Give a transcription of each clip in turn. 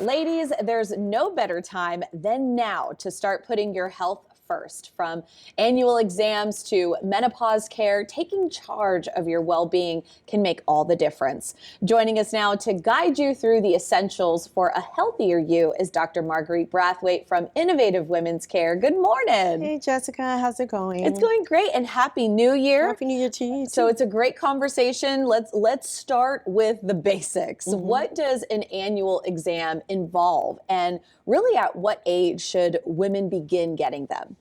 Ladies, there's no better time than now to start putting your health first. From annual exams to menopause care, taking charge of your well-being can make all the difference. Joining us now to guide you through the essentials for a healthier you is Dr. Marguerite Brathwaite from Innovative Women's Care. Good morning. Hey, Jessica, how's it going? It's going great, and Happy New Year. Happy New Year to you, too. So it's a great conversation. Let's start with the basics. What does an annual exam involve, and really at what age should women begin getting them?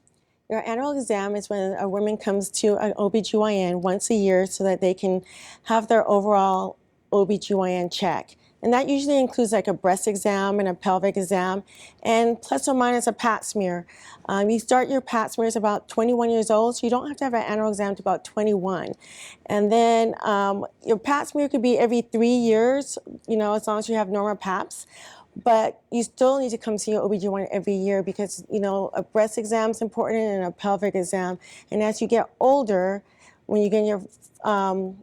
Your annual exam is when a woman comes to an OBGYN once a year so that they can have their overall OBGYN check. And that usually includes like a breast exam and a pelvic exam, and plus or minus a pap smear. You start your pap smears about 21 years old, so you don't have to have an annual exam to about 21. And then your pap smear could be every 3 years, as long as you have normal paps. But you still need to come see your OBGYN every year because, a breast exam is important and a pelvic exam. And as you get older, when you get in your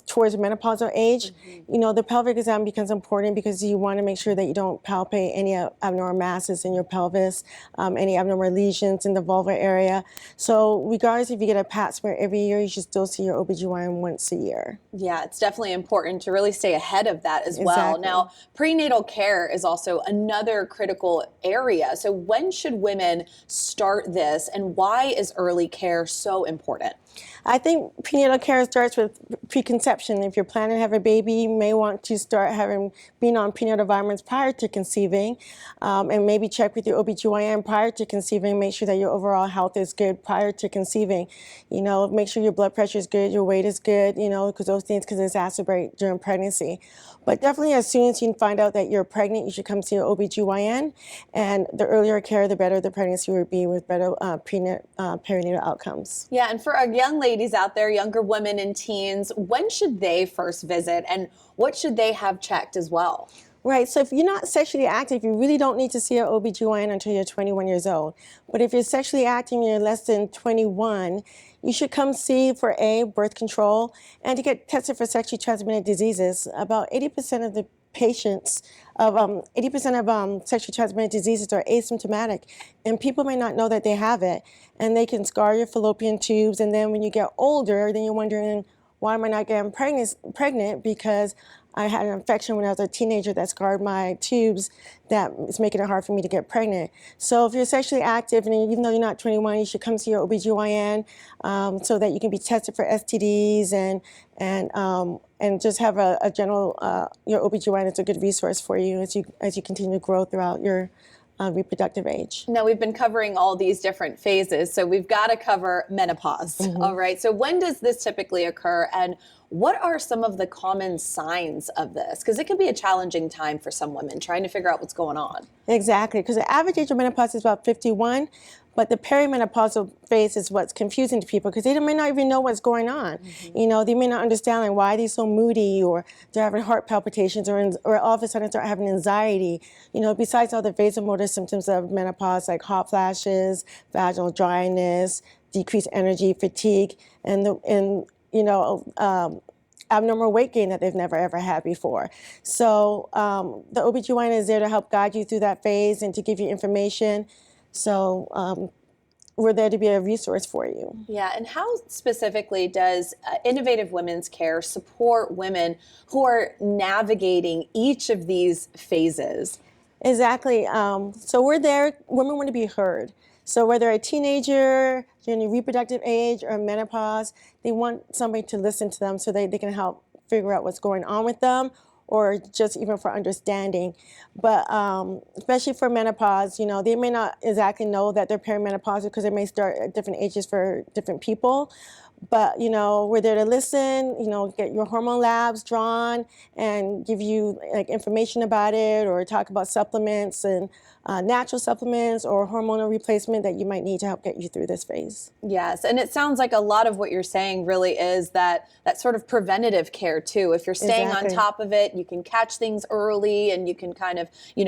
towards menopausal age, the pelvic exam becomes important because you want to make sure that you don't palpate any abnormal masses in your pelvis, any abnormal lesions in the vulvar area. So regardless if you get a pap smear every year, you should still see your OBGYN once a year. Yeah, it's definitely important to really stay ahead of that as well. Exactly. Now, prenatal care is also another critical area. So when should women start this, and why is early care so important? I think prenatal care starts with preconception. If you're planning to have a baby, you may want to start being on prenatal vitamins prior to conceiving, and maybe check with your OBGYN prior to conceiving. Make sure that your overall health is good prior to conceiving. Make sure your blood pressure is good, your weight is good, because those things can exacerbate during pregnancy. But definitely as soon as you find out that you're pregnant, you should come see your OBGYN, and the earlier care, the better the pregnancy will be with better perinatal outcomes. Yeah, and for our young ladies out there, younger women and teens, when should they first visit, and what should they have checked as well? Right, so if you're not sexually active, you really don't need to see an OBGYN until you're 21 years old. But if you're sexually active and you're less than 21, you should come see for birth control and to get tested for sexually transmitted diseases. About 80% of the patients of 80% of sexually transmitted diseases are asymptomatic, and people may not know that they have it, and they can scar your fallopian tubes. And then when you get older, then you're wondering, why am I not getting pregnant? Because I had an infection when I was a teenager that scarred my tubes that is making it hard for me to get pregnant. So if you're sexually active and even though you're not 21, you should come see your OBGYN so that you can be tested for STDs and just have a general, your OBGYN is a good resource for you as you continue to grow throughout your reproductive age. Now, we've been covering all these different phases, so we've got to cover menopause. All right, so when does this typically occur, and what are some of the common signs of this? Because it can be a challenging time for some women trying to figure out what's going on. Exactly, because the average age of menopause is about 51, but the perimenopausal phase is what's confusing to people because they may not even know what's going on. They may not understand why they're so moody, or they're having heart palpitations, or all of a sudden start having anxiety. Besides all the vasomotor symptoms of menopause like hot flashes, vaginal dryness, decreased energy, fatigue, and abnormal weight gain that they've never ever had before. So the OBGYN is there to help guide you through that phase and to give you information. So we're there to be a resource for you. Yeah, and how specifically does Innovative Women's Care support women who are navigating each of these phases? Exactly. So we're there. Women want to be heard. So whether a teenager, during your reproductive age, or menopause, they want somebody to listen to them so they can help figure out what's going on with them, or just even for understanding. But especially for menopause, they may not exactly know that they're perimenopausal because they may start at different ages for different people. But, we're there to listen, get your hormone labs drawn and give you information about it, or talk about supplements and natural supplements or hormonal replacement that you might need to help get you through this phase. Yes, and it sounds like a lot of what you're saying really is that sort of preventative care too. If you're staying on top of it, you can catch things early and you can kind of,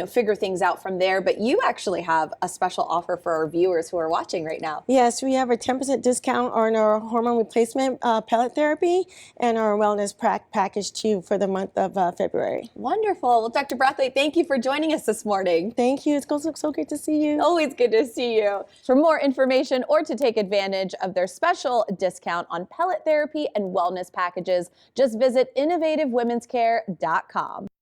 figure things out from there. But you actually have a special offer for our viewers who are watching right now. Yes, we have a 10% discount on our hormone replacement pellet therapy and our wellness package too for the month of February. Wonderful. Well, Dr. Brathwaite, thank you for joining us this morning. Thank you. It's so good to see you. Always good to see you. For more information or to take advantage of their special discount on pellet therapy and wellness packages, just visit innovativewomenscare.com.